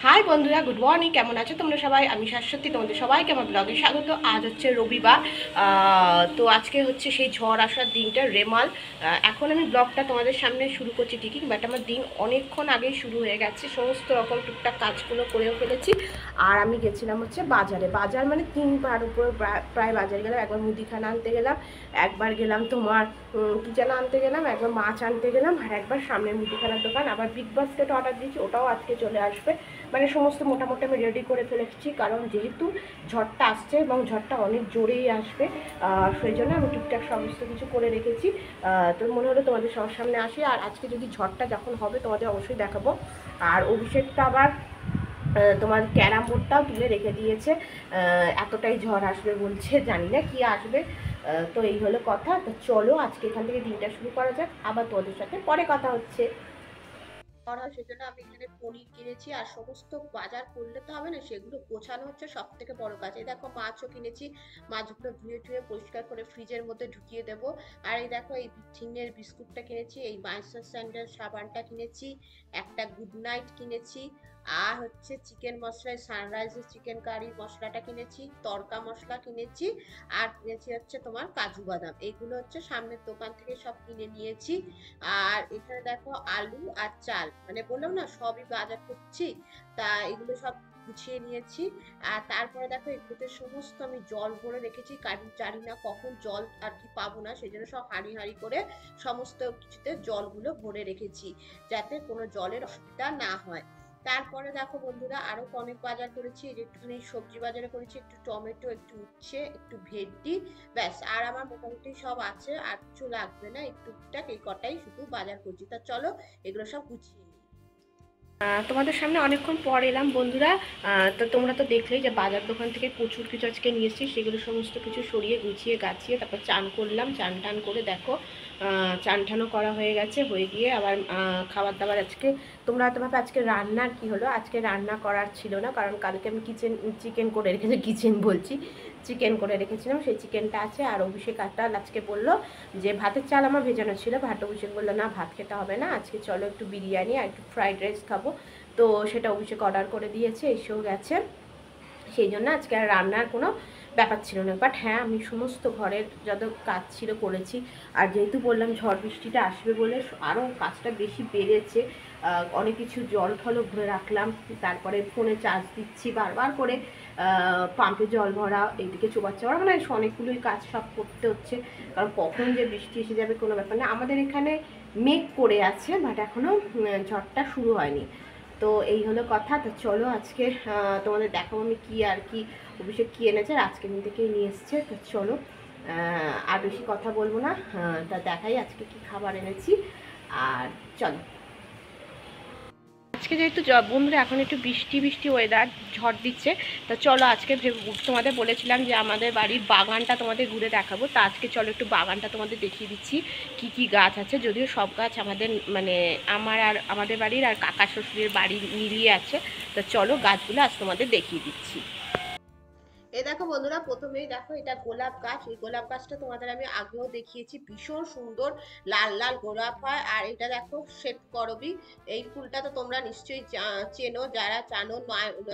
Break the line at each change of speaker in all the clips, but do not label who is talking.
High বন্ধুরা, good morning. কেমন আছো তোমরা সবাই? আমি শাশ্বতী, তোমাদের সবাইকে আমার ব্লগে স্বাগত। আজ হচ্ছে রবিবার। তো আজকে হচ্ছে সেই ঝড় আসার দিনটা, রেমাল। এখন আমি ব্লগটা তোমাদের সামনে শুরু করছি ঠিকই, বাট আমার দিন অনেকক্ষণ আগেই শুরু হয়ে গেছে। সমস্ত রকম টুকটাক কাজগুলো করেও ফেলেছি। আর আমি গেছিলাম হচ্ছে বাজারে। বাজার মানে 3বার উপরে প্রায় বাজারে গেলাম। একবার মুদিখানা আনতে গেলাম, একবার গেলাম তোমার কি যেন আনতে গেলাম, একবার মাছ আনতে গেলাম, আর একবার সামনের মুদিখানার দোকান। আবার বিগ বাস্কেট অর্ডার দিয়েছি, ওটাও আজকে চলে আসবে। মানে সমস্ত মোটামুটি আমি রেডি করে ফেলেছি, কারণ যেহেতু ঝড়টা আসছে এবং ঝড়টা অনেক জোরেই আসবে, সেই জন্য আমি টুকটাক সমস্ত কিছু করে রেখেছি। তো মনে হলো তোমাদের সবার সামনে আসি। আর আজকে যদি ঝড়টা যখন হবে তোমাদের অবশ্যই দেখাবো। আর অভিষেকটা আবার তোমার ক্যারাম বোর্ডটাও তুলে রেখে দিয়েছে। এতটাই ঝড় আসবে বলছে, জানি না কি আসবে। তো এই হলো কথা। তো চলো আজকে এখান থেকে দিনটা শুরু করা যাক, আবার তোমাদের সাথে পরে কথা হচ্ছে। সেজন্য আমি এখানে পনির কিনেছি, আর সমস্ত বাজার করলে তো হবে না, সেগুলো গোছানো হচ্ছে সব থেকে বড় কাজ। এই দেখো মাছও কিনেছি, মাছগুলো ধুয়ে ধুয়ে পরিষ্কার করে ফ্রিজের মধ্যে ঢুকিয়ে দেবো। আর এই দেখো এই চিংড়ির বিস্কুটটা কিনেছি, এই মাইসার স্যান্ডেল সাবানটা কিনেছি, একটা গুড নাইট কিনেছি, আর হচ্ছে চিকেন মশলা, সানরাইজের চিকেন কারি মশলাটা কিনেছি, তড়কা মশলা কিনেছি, আর কিনেছি হচ্ছে তোমার কাজু বাদাম। এইগুলো হচ্ছে সামনের দোকান থেকে সব কিনে নিয়েছি। আর এখানে দেখো আলু আর চাল, মানে বললাম না সবই বাজার করছি, তা এগুলো সব গুছিয়ে নিয়েছি। আর তারপরে দেখো এগুলোতে সমস্ত আমি জল ভরে রেখেছি, কারণ জানি না কখন জল আর কি পাবো না, সেই জন্য সব হাঁড়ি হাঁড়ি করে সমস্ত কিছুতে জলগুলো ভরে রেখেছি, যাতে কোনো জলের অসুবিধা না হয়। তারপরে দেখো বন্ধুরা, আরো অনেক বাজার করেছি। এই যে একটুখানি সবজি বাজারে করেছি, একটু টমেটো, একটু উচ্ছে, একটু ভেন্ডি, ব্যাস। আর আমার মোটামুটি সব আছে, আর কিছু লাগবে না, একটু টুকটাক এই কটাই শুধু বাজার করছি। তা চলো এগুলো সব গুছিয়ে নিই। তোমাদের সামনে অনেকক্ষণ পর এলাম বন্ধুরা। তো তোমরা তো দেখলেই যে বাজার দোকান থেকে প্রচুর কিছু আজকে নিয়ে এসেছি, সেগুলো সমস্ত কিছু সরিয়ে গুছিয়ে গাছিয়ে তারপর চান করলাম। চান টান করে দেখো চান টানও করা হয়ে গেছে, হয়ে গিয়ে আবার খাবার দাবার আজকে তোমরা হয়তো ভাবে আজকে রান্নার কি হলো। আজকে রান্না করার ছিল না, কারণ কালকে আমি চিকেন করে রেখেছি, কিচেন বলছি, চিকেন করে রেখেছিলাম, সেই চিকেনটা আছে। আর অভিষেক আটাল আজকে বললো যে ভাতের চাল আমার ভেজানো ছিল, ভাত অভিষেক বললো না ভাত খেতে হবে না, আজকে চলো একটু বিরিয়ানি আর একটু ফ্রাইড রাইস খাবো। তো সেটা অভিষেক অর্ডার করে দিয়েছে, এসেও গেছে। সেই জন্য আজকে আর রান্নার কোনো ব্যাপার ছিল না। বাট হ্যাঁ, আমি সমস্ত ঘরের যত কাজ ছিল করেছি। আর যেহেতু বললাম ঝড় বৃষ্টিটা আসবে বলে আরও কাজটা বেশি বেড়েছে। অনেক কিছু জল ঠলও ভরে রাখলাম, তারপরে ফোনে চার্জ দিচ্ছি বারবার করে, পাম্পে জল ভরা, এইদিকে চোবার চাওয়া, মানে অনেকগুলোই কাজ সব করতে হচ্ছে। কারণ কখন যে বৃষ্টি এসে যাবে কোনো ব্যাপার না। আমাদের এখানে মেঘ করে আছে, বাট এখনও ঝড়টা শুরু হয়নি। তো এই হলো কথা। তো চলো আজকে তোমাদের দেখাবো আমি কি আর কি অভিষেক কী এনেছে, আর আজকে দিন থেকেই নিয়ে এসছে। তো চলো আর বেশি কথা বলবো না, তা দেখাই আজকে কি খাবার এনেছি। আর চলো, আজকে যেহেতু বন্ধুরা এখন একটু বৃষ্টি বৃষ্টি ওয়েদার, ঝড় দিচ্ছে। তো চলো আজকে তোমাদের বলেছিলাম যে আমাদের বাড়ির বাগানটা তোমাদের ঘুরে দেখাবো। তা আজকে চলো একটু বাগানটা তোমাদের দেখিয়ে দিচ্ছি কি কি গাছ আছে। যদিও সব গাছ আমাদের মানে আমার আর আমাদের বাড়ির আর কাকা শ্বশুরের বাড়ি মিলিয়ে আছে। তো চলো গাছগুলো আজ তোমাদের দেখিয়ে দিচ্ছি। এই দেখো বন্ধুরা, প্রথমেই দেখো এটা গোলাপ গাছ। এই গোলাপ গাছটা তোমাদের আমি আগেও দেখিয়েছি, ভীষণ সুন্দর লাল লাল গোলাপ হয়। আর এটা দেখো শ্বেত করবী, এই ফুলটা তো তোমরা নিশ্চয়ই চেনো, যারা জানো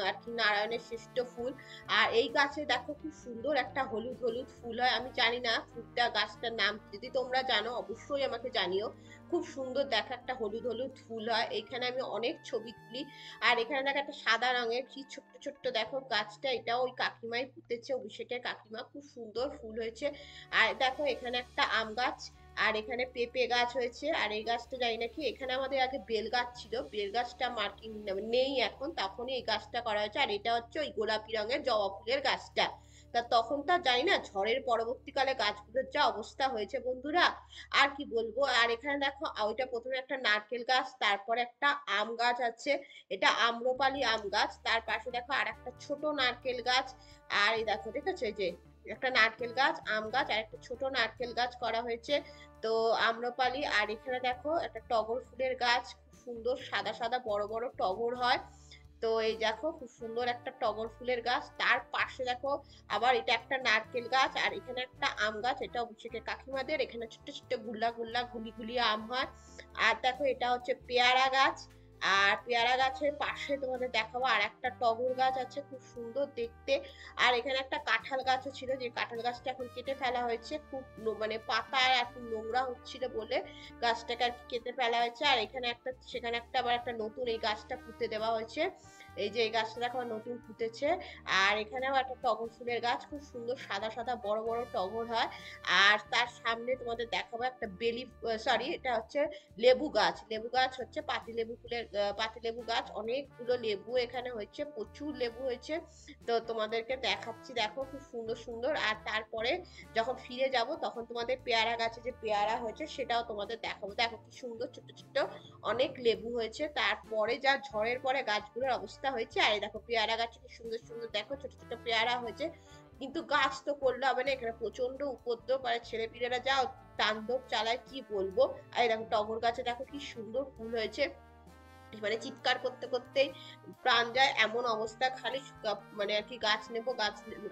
আর কি নারায়ণের শ্রেষ্ঠ ফুল। আর এই গাছে দেখো খুব সুন্দর একটা হলুদ হলুদ ফুল হয়। আমি জানি না ফুলটা গাছটার নাম, যদি তোমরা জানো অবশ্যই আমাকে জানিও। খুব সুন্দর দেখা একটা হলুদ হলুদ ফুল হয়। এখানে আমি অনেক ছবি তুলি। আর এখানে দেখো একটা সাদা রঙের কি ছোট্ট ছোট্ট দেখো গাছটা, এটাও ওই কাকিমাই পুঁতেছে, অভিষেকের কাকিমা। খুব সুন্দর ফুল হয়েছে। আর দেখো এখানে একটা আম গাছ, আর এখানে পেঁপে গাছ হয়েছে। আর এই গাছটা জানি না কি, এখানে আমাদের আগে বেল গাছ ছিল, বেল গাছটা মার্কিং নেই এখন, তখনই এই গাছটা করা হয়েছে। আর এটা হচ্ছে ওই গোলাপি রঙের জবা ফুলের গাছটা। তা তখন তা জানি না, ঝড়ের পরবর্তীকালে গাছগুলোর যা অবস্থা হয়েছে বন্ধুরা, আর কি বলবো। আর এখানে দেখো ওইটা প্রথমে একটা নারকেল গাছ, তারপরে একটা আম গাছ আছে, এটা আম্রপালি আম গাছ। তার পাশে দেখো আর একটা ছোট নারকেল গাছ। আর এই দেখো দেখেছো, এই যে একটা নারকেল গাছ, আম গাছ, আর একটা ছোট নারকেল গাছ করা হয়েছে। তো আম্রপালি। আর এখানে দেখো একটা টগর ফুলের গাছ, খুব সুন্দর সাদা সাদা বড় বড় টগর হয়। তো এই দেখো খুব সুন্দর একটা টগর ফুলের গাছ। তার পাশে দেখো আবার এটা একটা নারকেল গাছ, আর এখানে একটা আম গাছ, এটা অভিষেকের কাকিমাদের। এখানে ছোট্ট ছোট্ট গুল্লা গুল্লা গুলি গুলি আম হয়। আর দেখো এটা হচ্ছে পেয়ারা গাছ। আর পেয়ারা গাছের পাশে তোমাদের দেখাবো আর একটা টগর গাছ আছে, খুব সুন্দর দেখতে। আর এখানে একটা কাঁঠাল গাছও ছিল, যে কাঁঠাল গাছটা এখন কেটে ফেলা হয়েছে, খুব মানে পাতা এখন নোংরা হচ্ছিল বলে গাছটাকে আর কি কেটে ফেলা হয়েছে। আর এখানে একটা, সেখানে একটা আবার একটা নতুন এই গাছটা পুঁতে দেওয়া হয়েছে। এই যে এই গাছটা দেখো নতুন ফুটেছে। আর এখানেও একটা টগর ফুলের গাছ, খুব সুন্দর সাদা সাদা বড় বড় টগর হয়। আর তার সামনে তোমাদের দেখাবো একটা বেলি, সরি এটা হচ্ছে লেবু গাছ। লেবু গাছ হচ্ছে পাতিলেবু ফুলের, পাতিলেবু গাছ, অনেকগুলো লেবু এখানে হয়েছে, প্রচুর লেবু হয়েছে। তো তোমাদেরকে দেখাচ্ছি, দেখো খুব সুন্দর সুন্দর। আর তারপরে যখন ফিরে যাব তখন তোমাদের পেয়ারা গাছে যে পেয়ারা হয়েছে সেটাও তোমাদের দেখাবো। দেখো কি সুন্দর ছোট ছোট অনেক লেবু হয়েছে। তারপরে যা ঝড়ের পরে গাছগুলোর অবস্থা হয়েছে, আর দেখো পেয়ারা গাছে কি সুন্দর সুন্দর দেখো ছোট ছোট পেয়ারা হয়েছে। কিন্তু গাছ তো করলে হবে না, এখানে প্রচন্ড উপদ্রব, আর ছেলেপিলেরা যাও তাণ্ডব চালায় কি বলবো। আর দেখো টগর গাছে দেখো কি সুন্দর ফুল হয়েছে, মানে চিৎকার করতে করতেই প্রাণ যায় এমন অবস্থা, খালি মানে আর কি গাছ নেবো,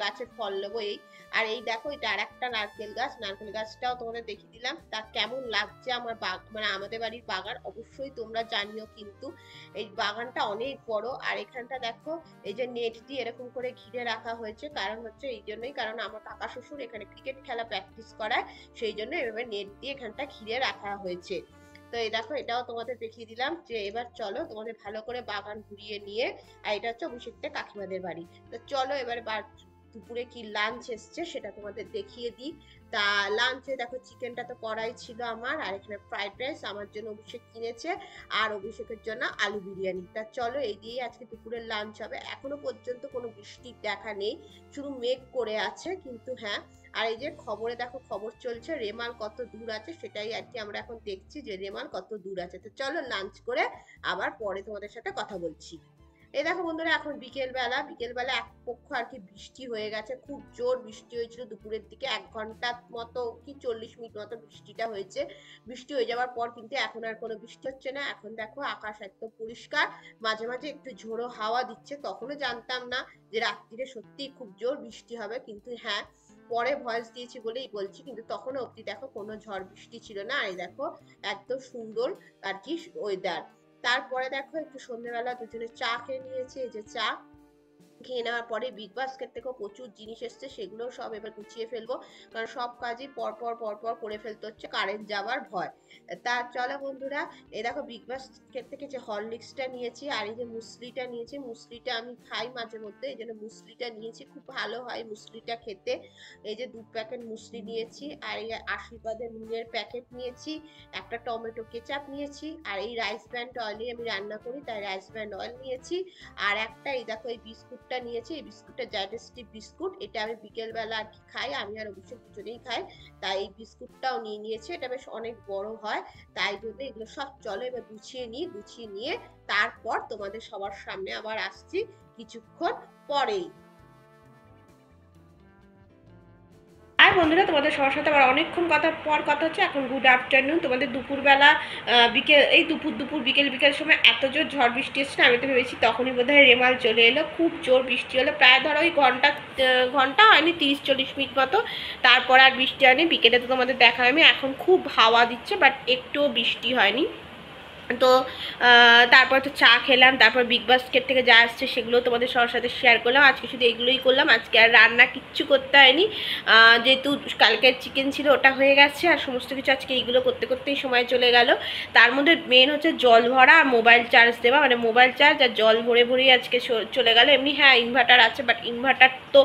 গাছের ফল নেবো এই। আর এই দেখো এটা আর একটা নারকেল গাছ, নারকেল গাছটাও তোমাদের দেখিয়ে দিলাম। তা কেমন লাগছে আমার মানে আমাদের বাড়ির বাগান অবশ্যই তোমরা জানিও। কিন্তু এই বাগানটা অনেক বড়। আর এখানটা দেখো এই যে নেট দিয়ে এরকম করে ঘিরে রাখা হয়েছে, কারণ হচ্ছে এই জন্যই, কারণ আমার কাকা শ্বশুর এখানে ক্রিকেট খেলা প্র্যাকটিস করায়, সেই জন্য এভাবে নেট দিয়ে এখানটা ঘিরে রাখা হয়েছে। তো এই দেখো এটাও তোমাদের দেখিয়ে দিলাম। যে এবার চলো তোমাদের ভালো করে বাগান ঘুরিয়ে নিয়ে, আর এটা হচ্ছে অভিষেকটা কাকিমাদের বাড়ি। তো চলো এবার দুপুরে কি লাঞ্চ এসছে সেটা তোমাদের দেখিয়ে দিই। তা লাঞ্চে দেখো চিকেনটা তো করাই ছিল আমার, আর এখানে ফ্রাইড রাইস আমার জন্য অভিষেক কিনেছে, আর অভিষেকের জন্য আলু বিরিয়ানি। তা চলো এই দিয়ে আজকে দুপুরের লাঞ্চ হবে। এখনো পর্যন্ত কোনো বৃষ্টির দেখা নেই, শুধু মেঘ করে আছে। কিন্তু হ্যাঁ, আর এই যে খবরে দেখো খবর চলছে রেমাল কত দূর আছে, সেটাই আর কি আমরা এখন দেখছি যে রেমাল কত দূর আছে। তো চলো লাঞ্চ করে আবার পরে তোমাদের সাথে কথা বলছি। এই দেখো বন্ধুরা এখন বিকেলবেলা এক পক্ষ আর কি বৃষ্টি হয়ে গেছে, খুব জোর বৃষ্টি হয়েছিল দুপুরের দিকে, 1 ঘন্টা মতো কি 40 মিনিট মতো বৃষ্টিটা হয়েছে। বৃষ্টি হয়ে যাওয়ার পর কিন্তু এখন আর কোনো বৃষ্টি হচ্ছে না। এখন দেখো আকাশ একদম পরিষ্কার, মাঝে মাঝে একটু ঝোড়ো হাওয়া দিচ্ছে। তখনও জানতাম না যে রাত্রিরে সত্যি খুব জোর বৃষ্টি হবে, কিন্তু হ্যাঁ পরে ভয়েস দিয়েছি বলেই বলছি, কিন্তু তখনও অব্দি দেখো কোনো ঝড় বৃষ্টি ছিল না। আর দেখো একদম সুন্দর আর কি ওয়েদার। তারপরে দেখো একটু সন্ধ্যেবেলা দুজনে চা খেয়ে নিয়েছি, এই যে চা খেয়ে নেওয়ার পরে বিগ বাস্কেট থেকেও প্রচুর জিনিস এসছে, সেগুলো সব এবার গুছিয়ে ফেলবো, কারণ সব কাজই পরপর করে ফেলতে হচ্ছে, কারেন্ট যাওয়ার ভয়। তা চলো বন্ধুরা, এই দেখো বিগ বাস্কেট থেকে যে হরলিক্সটা নিয়েছি, আর এই যে মুসলিটা নিয়েছি, মুসলিটা আমি খাই মাঝে মধ্যে, এই জন্য মুসলিটা নিয়েছি, খুব ভালো হয় মুসলিটা খেতে। এই যে 2 প্যাকেট মুসলি নিয়েছি, আর এই আশীর্বাদের নুনের প্যাকেট নিয়েছি, একটা টমেটো কেচাপ নিয়েছি, আর এই রাইস ব্র্যান্ড অয়েলে আমি রান্না করি তাই রাইস ব্র্যান্ড অয়েল নিয়েছি। আর একটা এই দেখো এই বিস্কুটটা নিয়েছি, এই বিস্কুটটা ডাইজেস্টিভ বিস্কুট, এটা আমি বিকেলবেলা আর কি খাই, আমি আর অবশ্যই দুজনেই খাই, তাই এই বিস্কুটটাও নিয়ে নিয়েছি। এটা বেশ অনেক বড় হয়, তাই জন্য এগুলো সব চলো এবার গুছিয়ে নিয়ে তারপর তোমাদের সবার সামনে আবার আসছি কিছুক্ষণ পরেই। আর বন্ধুরা তোমাদের সবার সাথে আবার অনেকক্ষণ কথা হচ্ছে। এখন গুড আফটারনুন, তোমাদের দুপুরবেলা বিকেল, এই দুপুর বিকেল সময় এত জোর ঝড় বৃষ্টি এসছে, আমি তো ভেবেছি তখনই বোধহয় রেমাল চলে এলো। খুব জোর বৃষ্টি হলো, প্রায় ধরো ওই ঘন্টা হয়নি, 30-40 মিনিট মতো। তারপর আর বৃষ্টি হয়নি, বিকেলে তো তোমাদের দেখা হয়নি। এখন খুব হাওয়া দিচ্ছে, বাট একটুও বৃষ্টি হয়নি। তো তারপর তো চা খেলাম, তারপর বিগ বাস্কেট থেকে যা আসছে সেগুলো তোমাদের সবার সাথে শেয়ার করলাম। আজকে শুধু এগুলোই করলাম, আজকে আর রান্না কিচ্ছু করতে হয়নি, যেহেতু কালকের চিকেন ছিল ওটা হয়ে গেছে, আর সমস্ত কিছু আজকে এইগুলো করতেই সময় চলে গেল। তার মধ্যে মেন হচ্ছে জল ভরা আর মোবাইল চার্জ দেওয়া, মানে মোবাইল চার্জ আর জল ভরেই আজকে চলে গেল। এমনি হ্যাঁ ইনভার্টার আছে, বাট ইনভার্টার তো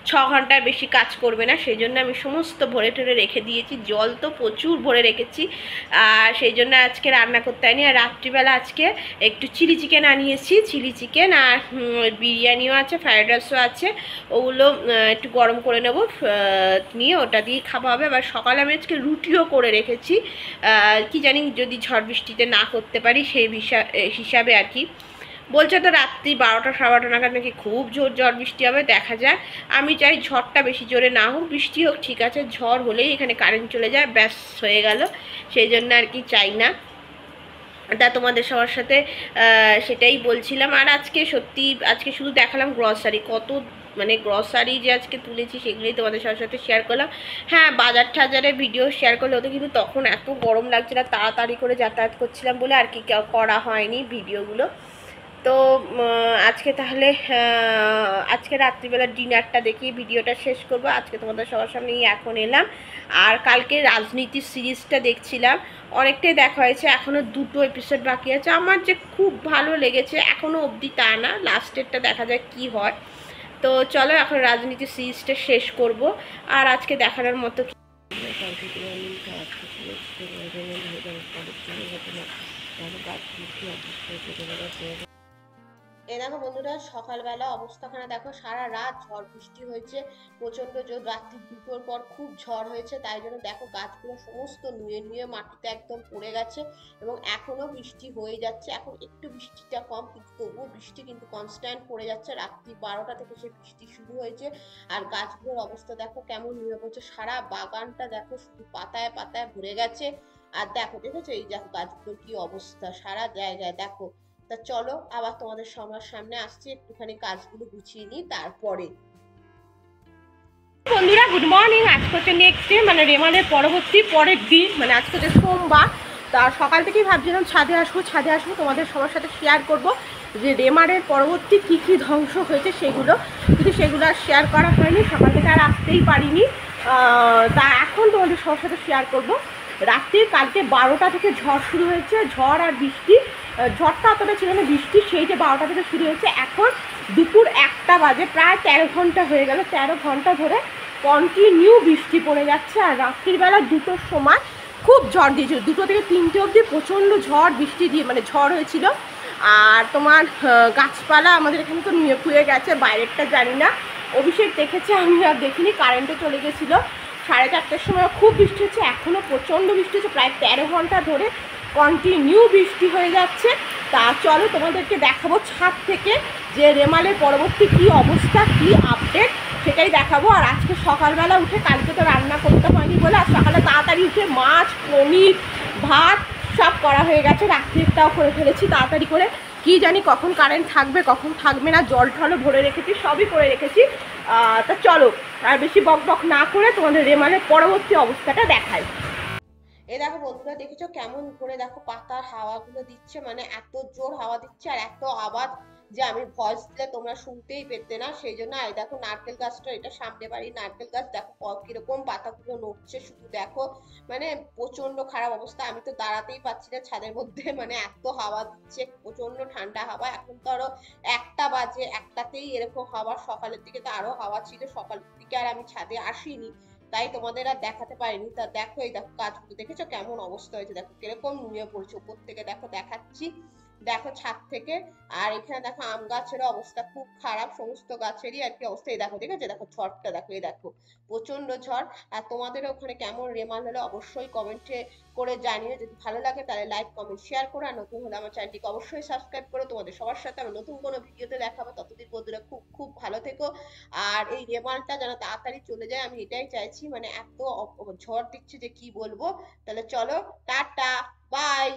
6 ঘন্টার বেশি কাজ করবে না, সেই জন্য আমি সমস্ত ভরে রেখে দিয়েছি, জল তো প্রচুর ভরে রেখেছি, আর সেই জন্য আজকে রান্না করতে হয়নি। আর রাত্রিবেলা আজকে একটু চিলি চিকেন আনিয়েছি, চিলি চিকেন আর বিরিয়ানিও আছে, ফ্রাইড রাইসও আছে, ওগুলো একটু গরম করে নেব, নিয়ে ওটা দিয়ে খাওয়া হবে। আবার সকালে আমি আজকে রুটিও করে রেখেছি, কি জানি যদি ঝড় বৃষ্টিতে না করতে পারি সেই হিসাবে আর কি। বলছে তো রাত্রি 12টা-12:30 নাগাদ নাকি খুব জোর ঝড় বৃষ্টি হবে, দেখা যায়। আমি চাই ঝড়টা বেশি জোরে না হোক, বৃষ্টি হোক ঠিক আছে, ঝড় হলেই এখানে কারেন্ট চলে যায়, ব্যাস হয়ে গেল, সেই জন্য আর কি চাই না। তা তোমাদের সবার সাথে সেটাই বলছিলাম। আর আজকে সত্যি আজকে শুধু দেখালাম গ্রসারি, কত মানে গ্রসারি যে আজকে তুলেছি সেগুলোই তোমাদের সবার সাথে শেয়ার করলাম। হ্যাঁ, বাজার টাজারে ভিডিও শেয়ার করলে ওদের কিন্তু তখন এত গরম লাগছিল, তাড়াতাড়ি করে যাতায়াত করছিলাম বলে আর কি করা হয়নি ভিডিওগুলো। তো আজকে তাহলে আজকে রাত্রিবেলা ডিনারটা দেখি ভিডিওটা শেষ করব। আজকে তোমাদের সবার সামনেই এখন এলাম। আর কালকে রাজনীতির সিরিজটা দেখছিলাম, অনেকটাই দেখা হয়েছে, এখনও 2টো এপিসোড বাকি আছে। আমার যে খুব ভালো লেগেছে, এখনও অবধি তা না, লাস্টেরটা দেখা যায় কি হয়। তো চলো এখন রাজনীতি সিরিজটা শেষ করব। আর আজকে দেখানোর মতো এ দেখো বন্ধুরা, সকালবেলা অবস্থাখানে দেখো, সারা রাত ঝড় বৃষ্টি হয়েছে, প্রচন্ড জোর, রাত্রি 2টোর পর খুব ঝড় হয়েছে, তাই জন্য দেখো গাছগুলো সমস্ত নুয়ে নুয়ে মাটিতে একদম পড়ে গেছে এবং এখনো বৃষ্টি হয়ে যাচ্ছে। এখন একটু বৃষ্টিটা কম, কিন্তু তবুও বৃষ্টি কিন্তু কনস্ট্যান্ট পড়ে যাচ্ছে। রাত্রি 12টা থেকে সে বৃষ্টি শুরু হয়েছে আর গাছগুলোর অবস্থা দেখো কেমন নুয়ে পড়ছে। সারা বাগানটা দেখো শুধু পাতায় পাতায় ভরে গেছে। আর দেখো, দেখেছো এই দেখো গাছগুলোর কি অবস্থা সারা জায়গায় দেখো। তা চলো আবার তোমাদের সবার সামনে আসছি, একটুখানি কাজগুলো গুছিয়ে নিই তারপরে। বন্ধুরা গুড মর্নিং। আজকে হচ্ছে নেক্সট ডে, মানে রেমালের পরের দিন, মানে আজকে হচ্ছে সোমবার। তা সকাল থেকেই ভাবছিলাম ছাদে আসবো তোমাদের সবার সাথে শেয়ার করব যে রেমারের পরবর্তী কী কী ধ্বংস হয়েছে সেগুলো, কিন্তু সেগুলো আর শেয়ার করা হয়নি, সকাল থেকে আর আসতেই পারিনি। তা এখন তোমাদের সবার সাথে শেয়ার করব। রাত্রি কালকে 12টা থেকে ঝড় শুরু হয়েছে, ঝড় আর বৃষ্টি। ঝড়টা অতটা ছিল না, বৃষ্টি সেই যে 12টা থেকে শুরু হয়েছে, এখন দুপুর 1টা বাজে, প্রায় 13 ঘন্টা হয়ে গেল। 13 ঘন্টা ধরে কন্টিনিউ বৃষ্টি পড়ে যাচ্ছে। আর রাত্রিবেলা 2টোর সময় খুব ঝড় দিয়েছিল, 2টো থেকে 3টে অবধি প্রচণ্ড ঝড় বৃষ্টি দিয়ে মানে ঝড় হয়েছিল। আর তোমার গাছপালা আমাদের এখানে তো নিয়ে খুঁয়ে গেছে, বাইরেরটা জানি না, অভিষেক দেখেছে, আমি আর দেখিনি, কারেন্টও চলে গেছিলো। 4:30টার সময় খুব বৃষ্টি হচ্ছে, এখনও প্রচণ্ড বৃষ্টি হচ্ছে, প্রায় 13 ঘন্টা ধরে কন্টিনিউ বৃষ্টি হয়ে যাচ্ছে। তা চলো তোমাদেরকে দেখাবো ছাদ থেকে যে রেমালের পরবর্তী কী অবস্থা, কী আপডেট সেটাই দেখাবো। আর আজকে সকালবেলা উঠে, কালকে তো রান্না করতে হয়নি বলে আর সকালে তাড়াতাড়ি উঠে মাছ, পনির, ভাত সব করা হয়ে গেছে, রাত্রিটাও করে ফেলেছি তাড়াতাড়ি করে। কি জানি কখন কারেন্ট থাকবে কখন থাকবে না, জল ঠলও ভরে রেখেছি, সবই করে রেখেছি। তা চলো আর বেশি বক বক না করে তোমাদের রেমালের পরবর্তী অবস্থাটা দেখাই। এই দেখো বন্ধুরা, দেখেছো কেমন করে দেখো পাতার হাওয়াগুলো দিচ্ছে, মানে এত জোর হাওয়া দিচ্ছে আর এত আওয়াজ যে আমি ভয়েস দিলে তোমরা শুনতেই পেতে না, সেই জন্য। এই দেখো নারকেল গাছটা, এটা সামনে বাড়ি নারকেল গাছ, দেখো কিরকম পাতাগুলো নড়ছে শুধু দেখো, মানে প্রচন্ড খারাপ অবস্থা। আমি তো দাঁড়াতেই পাচ্ছি না ছাদের মধ্যে, মানে এত হাওয়া দিচ্ছে, প্রচন্ড ঠান্ডা হাওয়া। এখন তো আরো 1টা বাজে, 1টাতেই এরকম হাওয়া, সকালের দিকে তো আরো হাওয়া ছিল, সকালের দিকে আর আমি ছাদে আসিনি, তাই তোমাদের আর দেখাতে পারিনি। তা দেখো এই দেখো গাছগুলো, দেখেছো কেমন অবস্থা হয়েছে, দেখো কিরকম নুয়ে পড়ছে উপর থেকে, দেখো দেখাচ্ছি, দেখো ছাদ থেকে। আর এখানে দেখো আম গাছের অবস্থা খুব খারাপ, সমস্ত গাছেরই আর কি অবস্থা। এই দেখো, ঠিক আছে, দেখো ঝড়টা দেখো, এই দেখো প্রচন্ড ঝড়। আর তোমাদের ওখানে কেমন রেমাল হলো অবশ্যই কমেন্টে করে জানিও। যদি ভালো লাগে তাহলে লাইক কমেন্ট শেয়ার করো, আর নতুন হলে আমার চ্যানেলটিকে অবশ্যই সাবস্ক্রাইব করো। তোমাদের সবার সাথে আমি নতুন কোনো ভিডিওতে দেখাবো, ততদিন বন্ধুরা খুব খুব ভালো থেকো। আর এই রেমালটা যেন তাড়াতাড়ি চলে যায়, আমি এটাই চাইছি, মানে এত ঝড় দিচ্ছে যে কি বলবো। তাহলে চলো, টাটা, বাই।